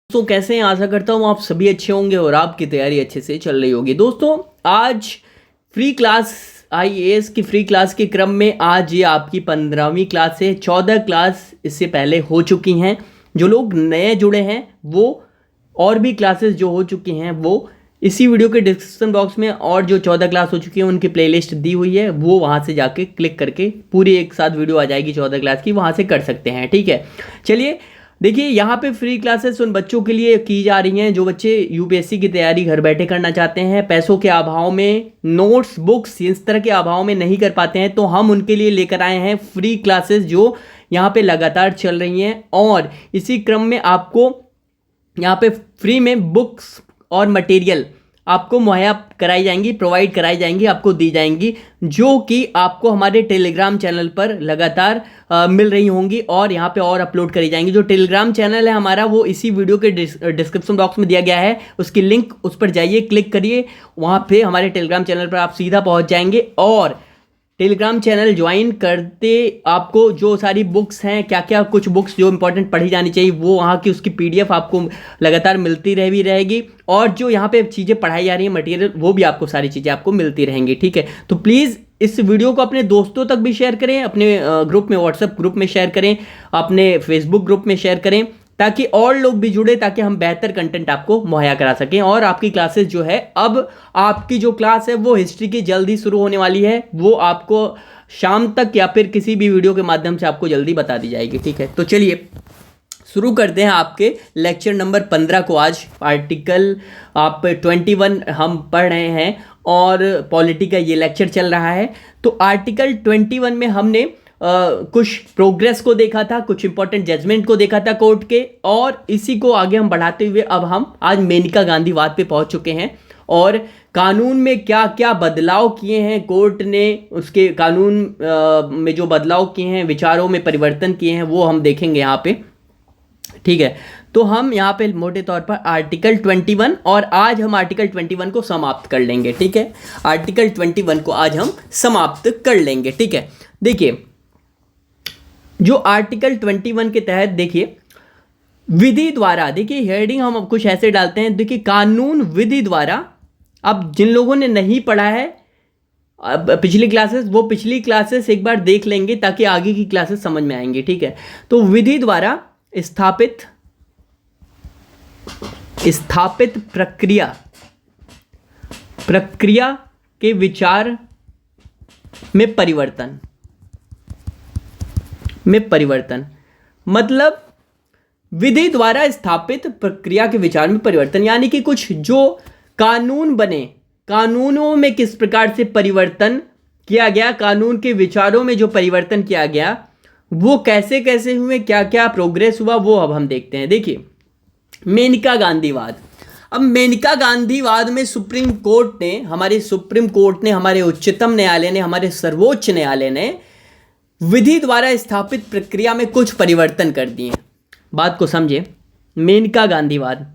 दोस्तों कैसे हैं। आशा करता हूँ आप सभी अच्छे होंगे और आपकी तैयारी अच्छे से चल रही होगी। दोस्तों आज फ्री क्लास आईएएस की फ्री क्लास के क्रम में आज ये आपकी 15वीं क्लास है। 14 क्लास इससे पहले हो चुकी हैं। जो लोग नए जुड़े हैं वो और भी क्लासेस जो हो चुकी हैं वो इसी वीडियो के डिस्क्रिप्शन बॉक्स में, और जो 14 क्लास हो चुकी हैं उनकी प्लेलिस्ट दी हुई है, वो वहाँ से जाके क्लिक करके पूरी एक साथ वीडियो आ जाएगी 14 क्लास की, वहाँ से कर सकते हैं। ठीक है, चलिए देखिए यहाँ पे फ्री क्लासेस उन बच्चों के लिए की जा रही हैं जो बच्चे यूपीएससी की तैयारी घर बैठे करना चाहते हैं, पैसों के अभाव में, नोट्स बुक्स इस तरह के अभाव में नहीं कर पाते हैं। तो हम उनके लिए लेकर आए हैं फ्री क्लासेस जो यहाँ पे लगातार चल रही हैं, और इसी क्रम में आपको यहाँ पे फ्री में बुक्स और मटेरियल आपको मुहैया कराई जाएंगी, प्रोवाइड कराई जाएंगी, आपको दी जाएंगी, जो कि आपको हमारे टेलीग्राम चैनल पर लगातार मिल रही होंगी और यहाँ पे और अपलोड करी जाएंगी। जो टेलीग्राम चैनल है हमारा वो इसी वीडियो के डिस्क्रिप्शन बॉक्स में दिया गया है, उसकी लिंक उस पर जाइए, क्लिक करिए, वहाँ पे हमारे टेलीग्राम चैनल पर आप सीधा पहुँच जाएंगे। और टेलीग्राम चैनल ज्वाइन करते आपको जो सारी बुक्स हैं, क्या क्या कुछ बुक्स जो इंपॉर्टेंट पढ़ी जानी चाहिए वो वहाँ की उसकी पीडीएफ आपको लगातार मिलती रहेगी, और जो यहाँ पे चीज़ें पढ़ाई जा रही हैं मटेरियल वो भी आपको सारी चीज़ें आपको मिलती रहेंगी। ठीक है, तो प्लीज़ इस वीडियो को अपने दोस्तों तक भी शेयर करें, अपने ग्रुप में, व्हाट्सएप ग्रुप में शेयर करें, अपने फेसबुक ग्रुप में शेयर करें, ताकि और लोग भी जुड़े, ताकि हम बेहतर कंटेंट आपको मुहैया करा सकें। और आपकी क्लासेस जो है, अब आपकी जो क्लास है वो हिस्ट्री की जल्दी शुरू होने वाली है, वो आपको शाम तक या फिर किसी भी वीडियो के माध्यम से आपको जल्दी बता दी जाएगी। ठीक है, तो चलिए शुरू करते हैं आपके लेक्चर नंबर 15 को। आज आर्टिकल आप 21 हम पढ़ रहे हैं और पॉलिटी का ये लेक्चर चल रहा है। तो आर्टिकल 21 में हमने कुछ प्रोग्रेस को देखा था, कुछ इंपॉर्टेंट जजमेंट को देखा था कोर्ट के, और इसी को आगे हम बढ़ाते हुए अब हम आज मेनका गांधीवाद पे पहुंच चुके हैं, और कानून में क्या क्या बदलाव किए हैं कोर्ट ने, उसके कानून में जो बदलाव किए हैं, विचारों में परिवर्तन किए हैं, वो हम देखेंगे यहाँ पे। ठीक है, तो हम यहाँ पे मोटे तौर पर आर्टिकल 21, और आज हम आर्टिकल 21 को समाप्त कर लेंगे। ठीक है, आर्टिकल 21 को आज हम समाप्त कर लेंगे। ठीक है, देखिए जो आर्टिकल 21 के तहत, देखिए विधि द्वारा, देखिए हेडिंग हम कुछ ऐसे डालते हैं, देखिए कानून विधि द्वारा। अब जिन लोगों ने नहीं पढ़ा है पिछली क्लासेस, वो पिछली क्लासेस एक बार देख लेंगे ताकि आगे की क्लासेस समझ में आएंगी। ठीक है, तो विधि द्वारा स्थापित प्रक्रिया के विचार में परिवर्तन, मतलब विधि द्वारा स्थापित प्रक्रिया के विचार में परिवर्तन, यानी कि कुछ जो कानून बने, कानूनों में किस प्रकार से परिवर्तन किया गया, कानून के विचारों में जो परिवर्तन किया गया वो कैसे कैसे हुए, क्या क्या प्रोग्रेस हुआ, वो अब हम देखते हैं। देखिए मेनका गांधीवाद। अब मेनका गांधीवाद में सुप्रीम कोर्ट ने, हमारे उच्चतम न्यायालय ने, हमारे सर्वोच्च न्यायालय ने विधि द्वारा स्थापित प्रक्रिया में कुछ परिवर्तन कर दिए। बात को समझे, मेनका गांधीवाद।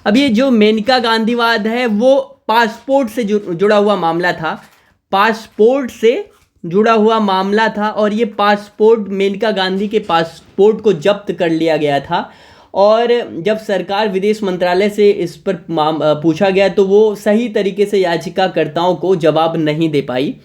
अब ये जो मेनका गांधीवाद है वो पासपोर्ट से जुड़ा हुआ मामला था, और ये पासपोर्ट, मेनका गांधी के पासपोर्ट को जब्त कर लिया गया था, और जब सरकार विदेश मंत्रालय से इस पर पूछा गया तो वो सही तरीके से याचिकाकर्ताओं को जवाब नहीं दे पाई,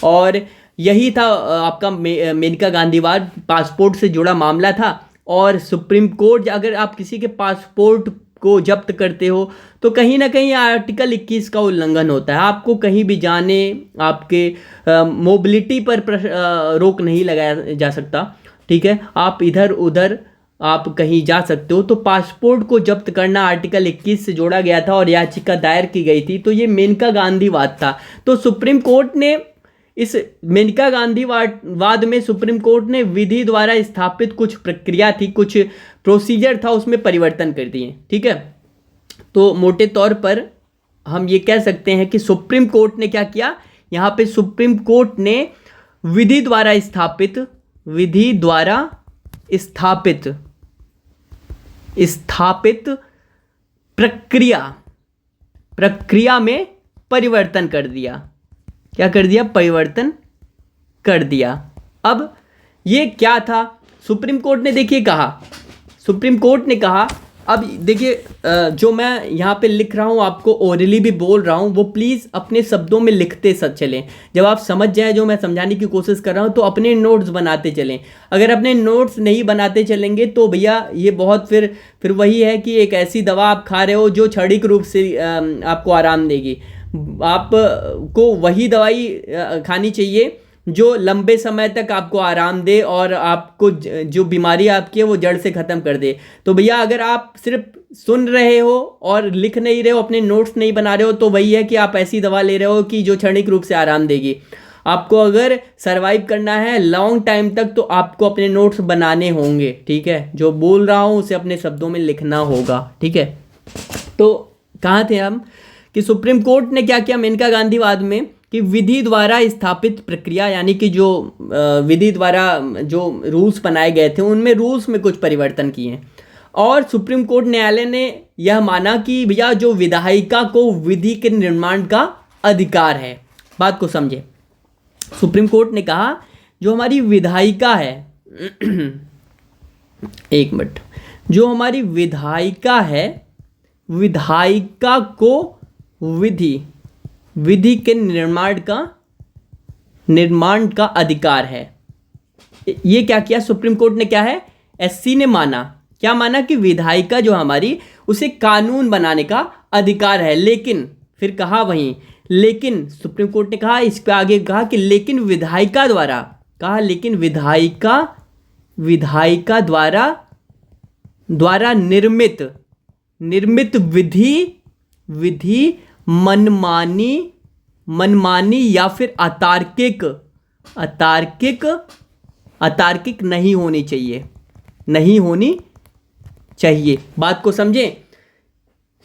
और यही था आपका मेनका गांधीवाद। पासपोर्ट से जुड़ा मामला था, और सुप्रीम कोर्ट, अगर आप किसी के पासपोर्ट को जब्त करते हो तो कहीं ना कहीं आर्टिकल 21 का उल्लंघन होता है। आपको कहीं भी जाने, आपके मोबिलिटी पर रोक नहीं लगाया जा सकता। ठीक है, आप इधर उधर आप कहीं जा सकते हो। तो पासपोर्ट को जब्त करना आर्टिकल 21 से जोड़ा गया था और याचिका दायर की गई थी। तो ये मेनका गांधीवाद था। तो सुप्रीम कोर्ट ने इस मेनका गांधीवाद में सुप्रीम कोर्ट ने विधि द्वारा स्थापित कुछ प्रक्रिया थी, कुछ प्रोसीजर था, उसमें परिवर्तन कर दिए। ठीक है, तो मोटे तौर पर हम ये कह सकते हैं कि सुप्रीम कोर्ट ने क्या किया, यहाँ पे सुप्रीम कोर्ट ने विधि द्वारा स्थापित प्रक्रिया में परिवर्तन कर दिया। क्या कर दिया? परिवर्तन कर दिया। अब ये क्या था, सुप्रीम कोर्ट ने देखिए कहा, सुप्रीम कोर्ट ने कहा, अब देखिए जो मैं यहाँ पे लिख रहा हूँ आपको ओरली भी बोल रहा हूँ, वो प्लीज़ अपने शब्दों में लिखते चलें। जब आप समझ जाए जो मैं समझाने की कोशिश कर रहा हूँ तो अपने नोट्स बनाते चलें। अगर अपने नोट्स नहीं बनाते चलेंगे तो भैया ये बहुत फिर वही है कि एक ऐसी दवा आप खा रहे हो जो क्षणिक रूप से आपको आराम देगी। आपको वही दवाई खानी चाहिए जो लंबे समय तक आपको आराम दे और आपको जो बीमारी आपकी है वो जड़ से ख़त्म कर दे। तो भैया अगर आप सिर्फ सुन रहे हो और लिख नहीं रहे हो, अपने नोट्स नहीं बना रहे हो, तो वही है कि आप ऐसी दवा ले रहे हो कि जो क्षणिक रूप से आराम देगी। आपको अगर सरवाइव करना है लॉन्ग टाइम तक तो आपको अपने नोट्स बनाने होंगे, ठीक है। जो बोल रहा हूँ उसे अपने शब्दों में लिखना होगा, ठीक है। तो कहाँ थे हम कि सुप्रीम कोर्ट ने क्या किया मेनका गांधीवाद में कि विधि द्वारा स्थापित प्रक्रिया, यानी कि जो विधि द्वारा जो रूल्स बनाए गए थे उनमें रूल्स में कुछ परिवर्तन किए। और सुप्रीम कोर्ट न्यायालय ने यह माना कि भैया जो विधायिका को विधि के निर्माण का अधिकार है। बात को समझे, सुप्रीम कोर्ट ने कहा जो हमारी विधायिका है एक मिनट, जो हमारी विधायिका है, विधायिका को विधि के निर्माण का अधिकार है। ये क्या किया सुप्रीम कोर्ट ने, क्या है एससी ने माना, क्या माना कि विधायिका जो हमारी उसे कानून बनाने का अधिकार है। लेकिन फिर कहा वहीं, लेकिन सुप्रीम कोर्ट ने कहा इस पे आगे कहा कि लेकिन विधायिका द्वारा, कहा लेकिन विधायिका द्वारा निर्मित विधि मनमानी या फिर अतार्किक नहीं होनी चाहिए। बात को समझें,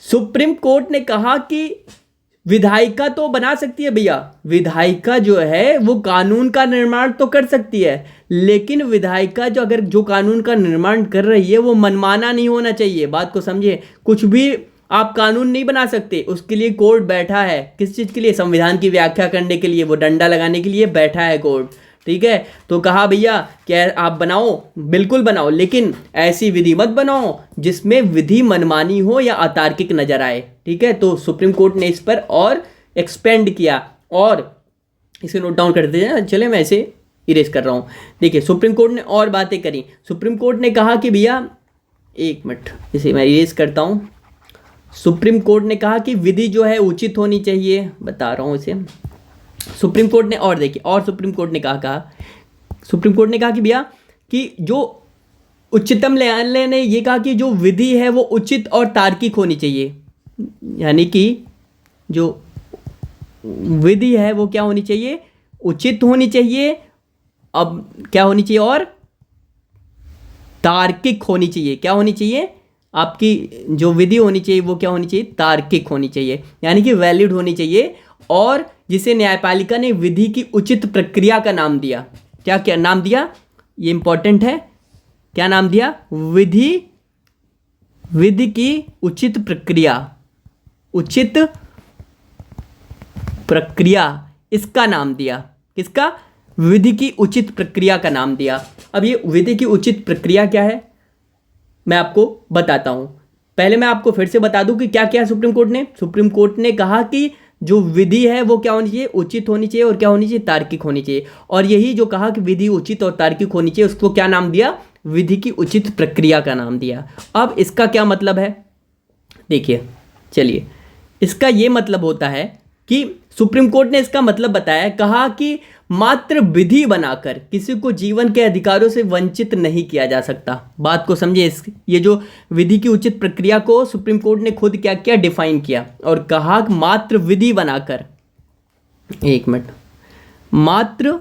सुप्रीम कोर्ट ने कहा कि विधायिका तो बना सकती है भैया, विधायिका जो है वो कानून का निर्माण तो कर सकती है, लेकिन विधायिका जो कानून का निर्माण कर रही है वो मनमाना नहीं होना चाहिए। बात को समझिए, कुछ भी आप कानून नहीं बना सकते, उसके लिए कोर्ट बैठा है। किस चीज़ के लिए? संविधान की व्याख्या करने के लिए, वो डंडा लगाने के लिए बैठा है कोर्ट, ठीक है। तो कहा भैया क्या आप बनाओ, बिल्कुल बनाओ, लेकिन ऐसी विधि मत बनाओ जिसमें विधि मनमानी हो या अतार्किक नजर आए, ठीक है। तो सुप्रीम कोर्ट ने इस पर और एक्सपेंड किया, और इसे नोट डाउन करते हैं, चले मैं इसे इरेज कर रहा हूँ। देखिए सुप्रीम कोर्ट ने और बातें करी। सुप्रीम कोर्ट ने कहा कि भैया एक मिनट, इसे मैं इरेज करता हूँ। सुप्रीम कोर्ट ने कहा कि विधि जो है उचित होनी चाहिए, बता रहा हूँ इसे। सुप्रीम कोर्ट ने और देखिए, और सुप्रीम कोर्ट ने कहा सुप्रीम कोर्ट ने कहा कि भैया कि जो उच्चतम न्यायालय ने ये कहा कि जो विधि है वो उचित और तार्किक होनी चाहिए, यानी कि जो विधि है वो क्या होनी चाहिए, उचित होनी चाहिए। अब क्या होनी चाहिए, और तार्किक होनी चाहिए। क्या होनी चाहिए, आपकी जो विधि होनी चाहिए वो क्या होनी चाहिए, तार्किक होनी चाहिए, यानी कि वैलिड होनी चाहिए। और जिसे न्यायपालिका ने विधि की उचित प्रक्रिया का नाम दिया, क्या नाम दिया, ये इंपॉर्टेंट है, क्या नाम दिया, विधि की उचित प्रक्रिया, इसका नाम दिया। किसका? विधि की उचित प्रक्रिया का नाम दिया। अब ये विधि की उचित प्रक्रिया क्या है मैं आपको बताता हूं। पहले मैं आपको फिर से बता दूं कि क्या क्या सुप्रीम कोर्ट ने कहा कि जो विधि है वो क्या होनी चाहिए, उचित होनी चाहिए, और क्या होनी चाहिए, तार्किक होनी चाहिए। और यही जो कहा कि विधि उचित और तार्किक होनी चाहिए, उसको क्या नाम दिया, विधि की उचित प्रक्रिया का नाम दिया। अब इसका क्या मतलब है, देखिए चलिए, इसका ये मतलब होता है कि सुप्रीम कोर्ट ने इसका मतलब बताया, कहा कि मात्र विधि बनाकर किसी को जीवन के अधिकारों से वंचित नहीं किया जा सकता। बात को समझे, ये जो विधि की उचित प्रक्रिया को सुप्रीम कोर्ट ने खुद क्या किया, डिफाइन किया, और कहा कि मात्र विधि बनाकर, एक मिनट, मात्र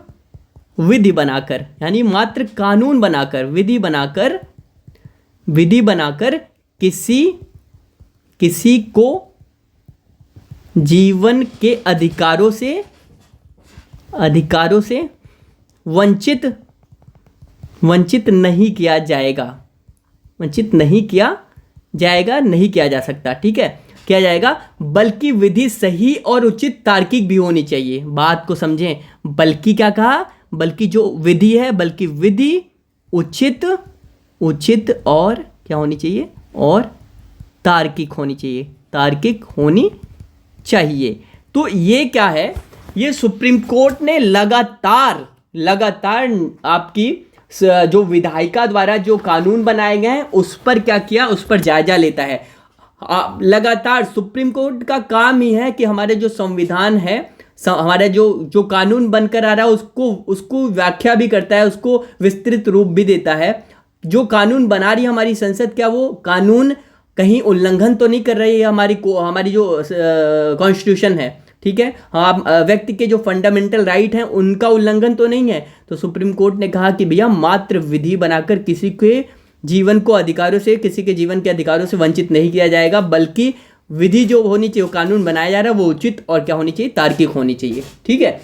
विधि बनाकर यानी मात्र कानून बनाकर, विधि बनाकर किसी को जीवन के अधिकारों से वंचित नहीं किया जा सकता, ठीक है, किया जाएगा, बल्कि विधि सही और उचित तार्किक भी होनी चाहिए। बात को समझें, बल्कि क्या कहा, बल्कि जो विधि है, बल्कि विधि उचित और क्या होनी चाहिए, और तार्किक होनी चाहिए, तार्किक होनी चाहिए। तो ये क्या है, ये सुप्रीम कोर्ट ने लगातार आपकी जो विधायिका द्वारा जो कानून बनाए गए हैं उस पर क्या किया, उस पर जायजा लेता है। लगातार सुप्रीम कोर्ट का काम ही है कि हमारे जो संविधान है, हमारा जो कानून बनकर आ रहा है उसको व्याख्या भी करता है, उसको विस्तृत रूप भी देता है। जो कानून बना रही है हमारी संसद, क्या वो कानून कहीं उल्लंघन तो नहीं कर रही है हमारी जो कॉन्स्टिट्यूशन है, ठीक है, हाँ, व्यक्ति के जो फंडामेंटल राइट हैं उनका उल्लंघन तो नहीं है। तो सुप्रीम कोर्ट ने कहा कि भैया मात्र विधि बनाकर किसी के जीवन के अधिकारों से वंचित नहीं किया जाएगा, बल्कि विधि जो होनी चाहिए, वो कानून बनाया जा रहा है वो उचित और क्या होनी चाहिए, तार्किक होनी चाहिए। ठीक है,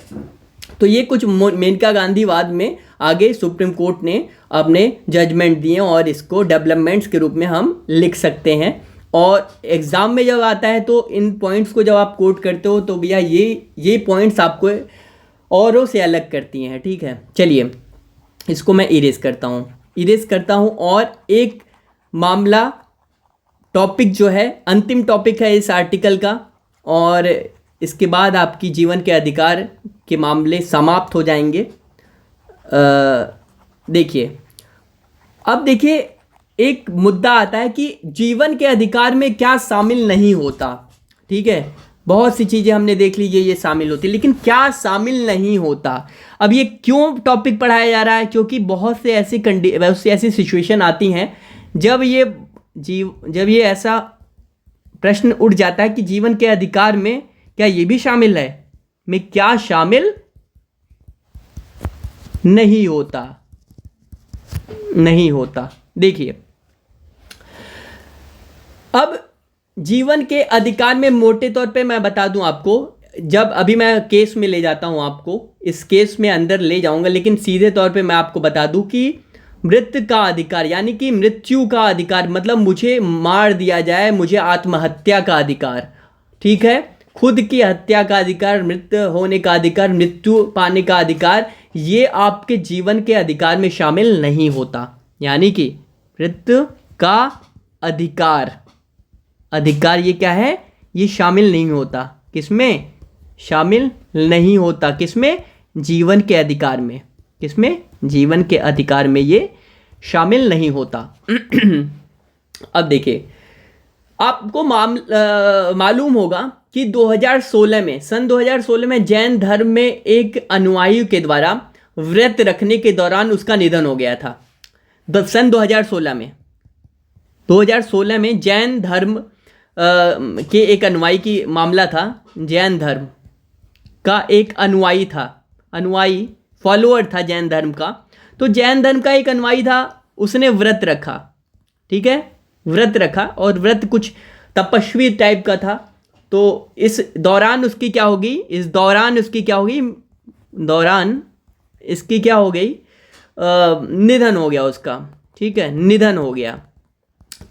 तो ये कुछ मेनका गांधीवाद में आगे सुप्रीम कोर्ट ने अपने जजमेंट दिए और इसको डेवलपमेंट्स के रूप में हम लिख सकते हैं। और एग्ज़ाम में जब आता है तो इन पॉइंट्स को जब आप कोट करते हो तो भैया ये पॉइंट्स आपको औरों से अलग करती हैं। ठीक है, चलिए इसको मैं इरेज करता हूँ और एक मामला टॉपिक जो है अंतिम टॉपिक है इस आर्टिकल का, और इसके बाद आपकी जीवन के अधिकार के मामले समाप्त हो जाएंगे। देखिए, अब देखिए एक मुद्दा आता है कि जीवन के अधिकार में क्या शामिल नहीं होता। ठीक है, बहुत सी चीज़ें हमने देख ली ये शामिल होती, लेकिन क्या शामिल नहीं होता। अब ये क्यों टॉपिक पढ़ाया जा रहा है, क्योंकि बहुत से ऐसी सिचुएशन आती हैं जब ये ऐसा प्रश्न उठ जाता है कि जीवन के अधिकार में क्या ये भी शामिल है, में क्या शामिल नहीं होता। देखिए, अब जीवन के अधिकार में मोटे तौर पे मैं बता दूं आपको, जब अभी मैं केस में ले जाता हूं आपको, इस केस में अंदर ले जाऊंगा, लेकिन सीधे तौर पे मैं आपको बता दूं कि मृत्यु का अधिकार, यानी कि मृत्यु का अधिकार मतलब मुझे मार दिया जाए, मुझे आत्महत्या का अधिकार, ठीक है, खुद की हत्या का अधिकार, मृत्यु होने का अधिकार, मृत्यु पाने का अधिकार, ये आपके जीवन के अधिकार में शामिल नहीं होता। यानी कि मृत्यु का अधिकार ये क्या है, ये शामिल नहीं होता। किसमें शामिल नहीं होता? किसमें? जीवन के अधिकार में। किसमें? जीवन के अधिकार में ये शामिल नहीं होता। अब देखिए, आपको मालूम होगा कि 2016 सन 2016 में जैन धर्म में एक अनुयायी के द्वारा व्रत रखने के दौरान उसका निधन हो गया था। सन 2016 में जैन धर्म के एक अनुयायी की मामला था। जैन धर्म का एक अनुयायी फॉलोअर था जैन धर्म का। तो जैन धर्म का एक अनुयायी था, उसने व्रत रखा। ठीक है, व्रत रखा और व्रत कुछ तपस्वी टाइप का था। तो इस दौरान उसकी क्या होगी, निधन हो गया उसका। ठीक है, निधन हो गया।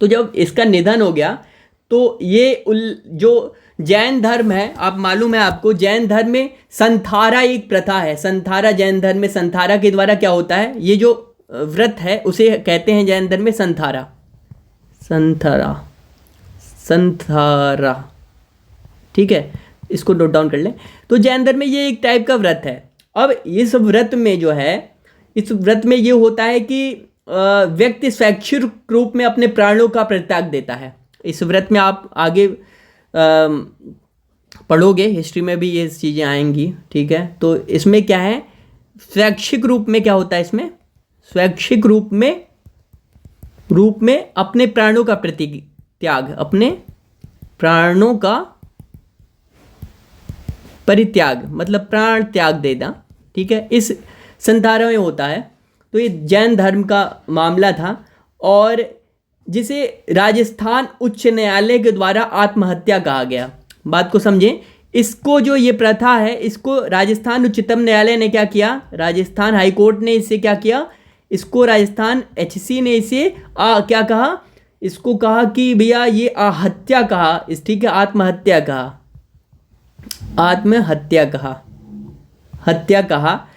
तो जब इसका निधन हो गया तो ये जो जैन धर्म है, आप मालूम है आपको, जैन धर्म में संथारा एक प्रथा है। संथारा, जैन धर्म में संथारा के द्वारा क्या होता है, ये जो व्रत है उसे कहते हैं जैन धर्म में संथारा। ठीक है, इसको नोट डाउन कर लें। तो जैन धर्म में ये एक टाइप का व्रत है। अब इस व्रत में जो है, इस व्रत में ये होता है कि व्यक्ति स्वैच्छिक रूप में अपने प्राणों का परित्याग देता है। इस व्रत में आप आगे पढ़ोगे, हिस्ट्री में भी ये चीज़ें आएंगी। ठीक है, तो इसमें क्या है, स्वैच्छिक रूप में क्या होता है, इसमें स्वैच्छिक रूप में अपने प्राणों का परित्याग, अपने प्राणों का परित्याग मतलब प्राण त्याग देना। ठीक है, इस संथारा में होता है। तो ये जैन धर्म का मामला था और जिसे राजस्थान उच्च न्यायालय के द्वारा आत्महत्या कहा गया। बात को समझें, इसको जो ये प्रथा है, इसको राजस्थान उच्चतम न्यायालय ने क्या किया, राजस्थान हाई कोर्ट ने इससे क्या किया, इसको राजस्थान HC ने इसे क्या कहा, इसको कहा कि भैया ये आहत्या कहा, ठीक है, हत्या कहा।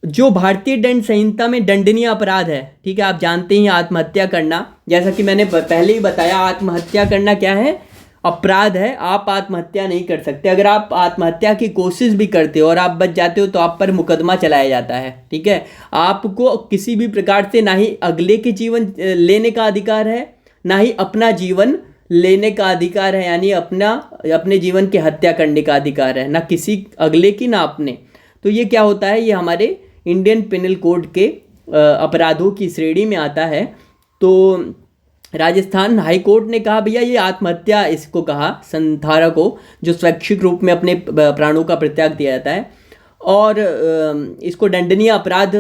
जो भारतीय दंड संहिता में दंडनीय अपराध है, ठीक है, आप जानते ही आत्महत्या करना, जैसा कि मैंने पहले ही बताया, आत्महत्या करना क्या है, अपराध है। आप आत्महत्या नहीं कर सकते। अगर आप आत्महत्या की कोशिश भी करते हो और आप बच जाते हो तो आप पर मुकदमा चलाया जाता है, ठीक है। आपको किसी भी प्रकार से ना ही अगले के जीवन लेने का अधिकार है, ना ही अपना जीवन लेने का अधिकार है, यानी अपने जीवन की हत्या करने का अधिकार है, ना किसी अगले की ना अपने। तो ये क्या होता है, ये हमारे इंडियन पिनल कोड के अपराधों की श्रेणी में आता है। तो राजस्थान हाई कोर्ट ने कहा भैया ये आत्महत्या, इसको कहा संधारा को, जो स्वैच्छिक रूप में अपने प्राणों का परित्याग दिया जाता है, और इसको दंडनीय अपराध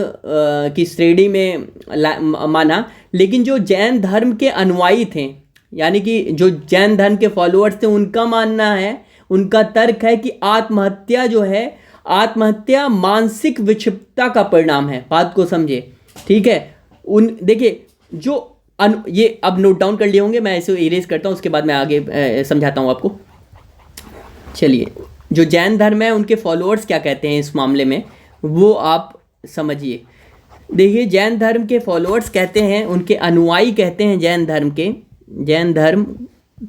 की श्रेणी में माना। लेकिन जो जैन धर्म के अनुयायी थे, यानी कि जो जैन धर्म के फॉलोअर्स थे, उनका मानना है, उनका तर्क है कि आत्महत्या जो है, आत्महत्या मानसिक विक्षिप्तता का परिणाम है। बात को समझे, ठीक है। देखिए जो ये अब नोट डाउन कर लिए होंगे, मैं इसे इरेज करता हूँ, उसके बाद मैं आगे समझाता हूँ आपको। चलिए, जो जैन धर्म है उनके फॉलोअर्स क्या कहते हैं इस मामले में, वो आप समझिए। देखिए, जैन धर्म के फॉलोअर्स कहते हैं, उनके अनुयायी कहते हैं, जैन धर्म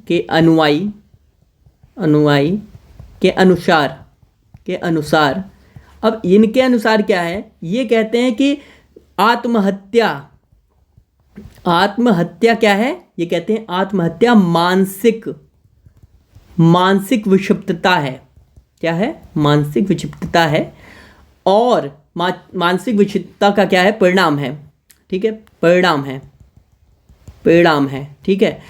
के अनुयायी के अनुसार, अब इनके अनुसार क्या है, ये कहते हैं कि आत्महत्या क्या है, ये कहते हैं आत्महत्या मानसिक विक्षिप्तता है। क्या है, मानसिक विक्षिप्तता है, और मानसिक विक्षिप्तता का क्या है, परिणाम है, ठीक है, परिणाम है, ठीक है।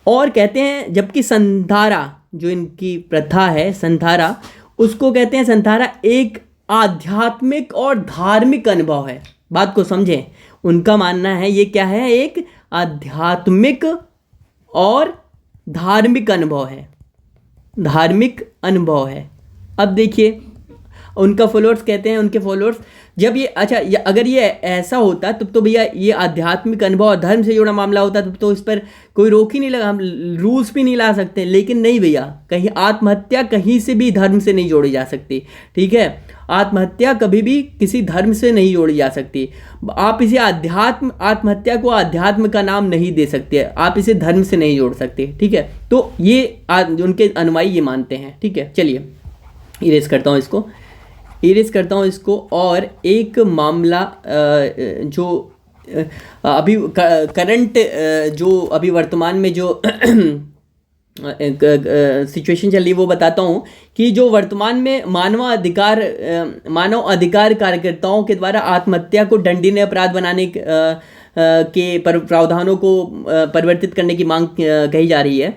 और कहते हैं, जबकि संधारा, जो इनकी प्रथा है संधारा, उसको कहते हैं संधारा एक आध्यात्मिक और धार्मिक अनुभव है। बात को समझें, उनका मानना है ये क्या है, एक आध्यात्मिक और धार्मिक अनुभव है। अब देखिए, उनका फॉलोअर्स कहते हैं, उनके फॉलोअर्स, जब ये अगर ये ऐसा होता तब तो भैया ये आध्यात्मिक अनुभव और धर्म से जुड़ा मामला होता, तब तो इस पर कोई रोक ही नहीं लगा, हम रूल्स भी नहीं ला सकते। लेकिन नहीं भैया, कहीं आत्महत्या कहीं से भी धर्म से नहीं जोड़ी जा सकती, ठीक है। आत्महत्या कभी भी किसी धर्म से नहीं जोड़ी जा सकती। आप इसे आत्महत्या को अध्यात्म का नाम नहीं दे सकते, आप इसे धर्म से नहीं जोड़ सकते, ठीक है। तो ये उनके अनुयायी ये मानते हैं, ठीक है। चलिए, इरेज करता हूँ इसको। और एक मामला जो अभी करंट, जो अभी वर्तमान में जो सिचुएशन चल रही है वो बताता हूँ, कि जो वर्तमान में मानव अधिकार कार्यकर्ताओं के द्वारा आत्महत्या को दंडनीय अपराध बनाने के प्रावधानों को परिवर्तित करने की मांग कही जा रही है।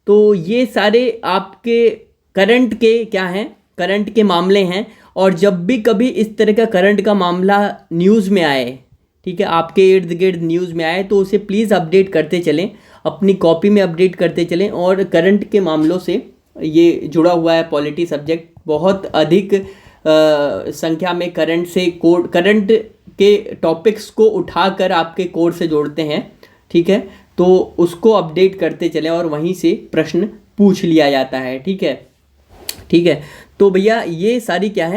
तो ये सारे आपके करंट के क्या हैं, करंट के मामले हैं। और जब भी कभी इस तरह का करंट का मामला न्यूज़ में आए, ठीक है, आपके इर्द गिर्द न्यूज़ में आए, तो उसे प्लीज़ अपडेट करते चलें, अपनी कॉपी में अपडेट करते चलें। और करंट के मामलों से ये जुड़ा हुआ है पॉलिटी सब्जेक्ट, बहुत अधिक संख्या में करंट के टॉपिक्स को उठाकर आपके कोर्स से जोड़ते हैं, ठीक है। तो उसको अपडेट करते चलें और वहीं से प्रश्न पूछ लिया जाता है, ठीक है। तो भैया ये सारी क्या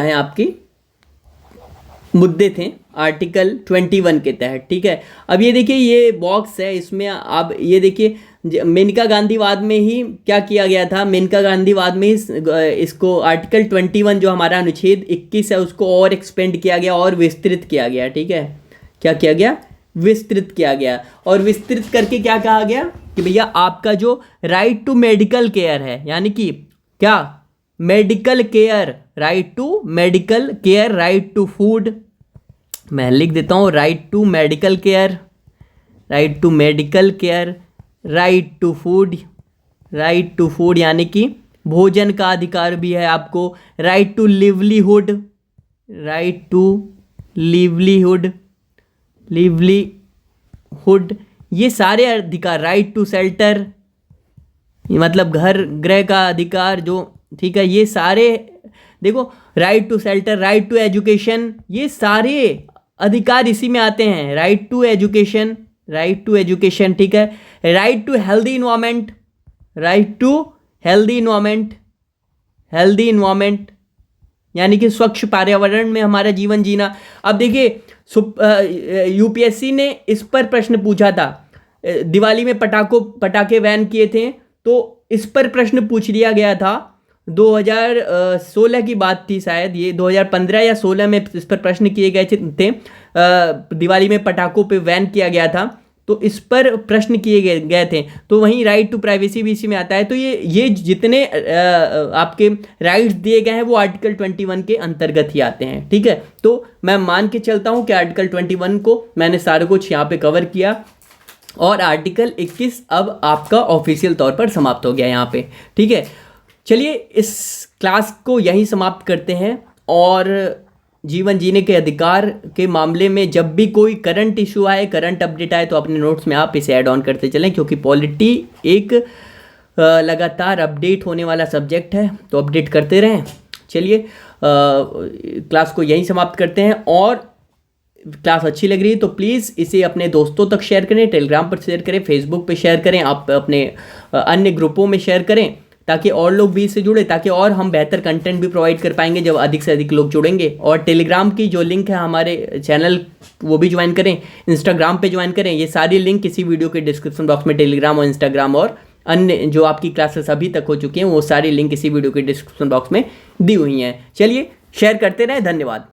है आपकी मुद्दे थे आर्टिकल 21 के तहत, ठीक है। अब ये देखिए, ये बॉक्स है, इसमें आप ये देखिए, मेनका गांधीवाद में ही क्या किया गया था, मेनका गांधीवाद में ही इसको आर्टिकल 21 जो हमारा अनुच्छेद 21 है उसको और एक्सपेंड किया गया और विस्तृत किया गया, ठीक है। क्या किया गया, विस्तृत किया गया। और विस्तृत करके क्या कहा गया कि भैया आपका जो राइट टू मेडिकल केयर है, यानी कि क्या, medical care, right to medical care, right to food, मैं लिख देता हूँ, right to medical care, right to food, यानी कि भोजन का अधिकार भी है आपको। राइट टू लिवलीहुड, ये सारे अधिकार। राइट टू शेल्टर, मतलब घर गृह का अधिकार जो, ठीक है, ये सारे देखो, right to shelter, right to education, ये सारे अधिकार इसी में आते हैं। राइट टू एजुकेशन, ठीक है। राइट टू हेल्दी इन्वायरमेंट, यानी कि स्वच्छ पर्यावरण में हमारा जीवन जीना। अब देखिए यूपीएससी ने इस पर प्रश्न पूछा था, दिवाली में पटाखे बैन किए थे, तो इस पर प्रश्न पूछ लिया गया था। 2016 की बात थी शायद, ये 2015 या 16 में इस पर प्रश्न किए गए थे। दिवाली में पटाखों पे बैन किया गया था, तो इस पर प्रश्न किए गए थे। तो वहीं राइट टू प्राइवेसी भी इसी में आता है। तो ये जितने आपके राइट्स दिए गए हैं वो आर्टिकल 21 के अंतर्गत ही आते हैं, ठीक है। तो मैं मान के चलता हूँ कि आर्टिकल 21 को मैंने सारा कुछ यहाँ पे कवर किया, और आर्टिकल 21 अब आपका ऑफिशियल तौर पर समाप्त हो गया यहाँ पे, ठीक है। चलिए इस क्लास को यहीं समाप्त करते हैं, और जीवन जीने के अधिकार के मामले में जब भी कोई करंट इशू आए, करंट अपडेट आए, तो अपने नोट्स में आप इसे ऐड ऑन करते चलें, क्योंकि पॉलिटी एक लगातार अपडेट होने वाला सब्जेक्ट है, तो अपडेट करते रहें। चलिए क्लास को यहीं समाप्त करते हैं, और क्लास अच्छी लग रही है तो प्लीज़ इसे अपने दोस्तों तक शेयर करें, टेलीग्राम पर शेयर करें, फेसबुक पे शेयर करें, आप अपने अन्य ग्रुपों में शेयर करें, ताकि और लोग भी इससे जुड़े, ताकि और हम बेहतर कंटेंट भी प्रोवाइड कर पाएंगे जब अधिक से अधिक लोग जुड़ेंगे। और टेलीग्राम की जो लिंक है हमारे चैनल, वो भी ज्वाइन करें, इंस्टाग्राम पे ज्वाइन करें। ये सारी लिंक इसी वीडियो के डिस्क्रिप्शन बॉक्स में टेलीग्राम और इंस्टाग्राम और अन्य जो आपकी क्लासेस अभी तक हो चुकी हैं वो सारी लिंक इसी वीडियो के डिस्क्रिप्शन बॉक्स में दी हुई हैं। चलिए शेयर करते रहें, धन्यवाद।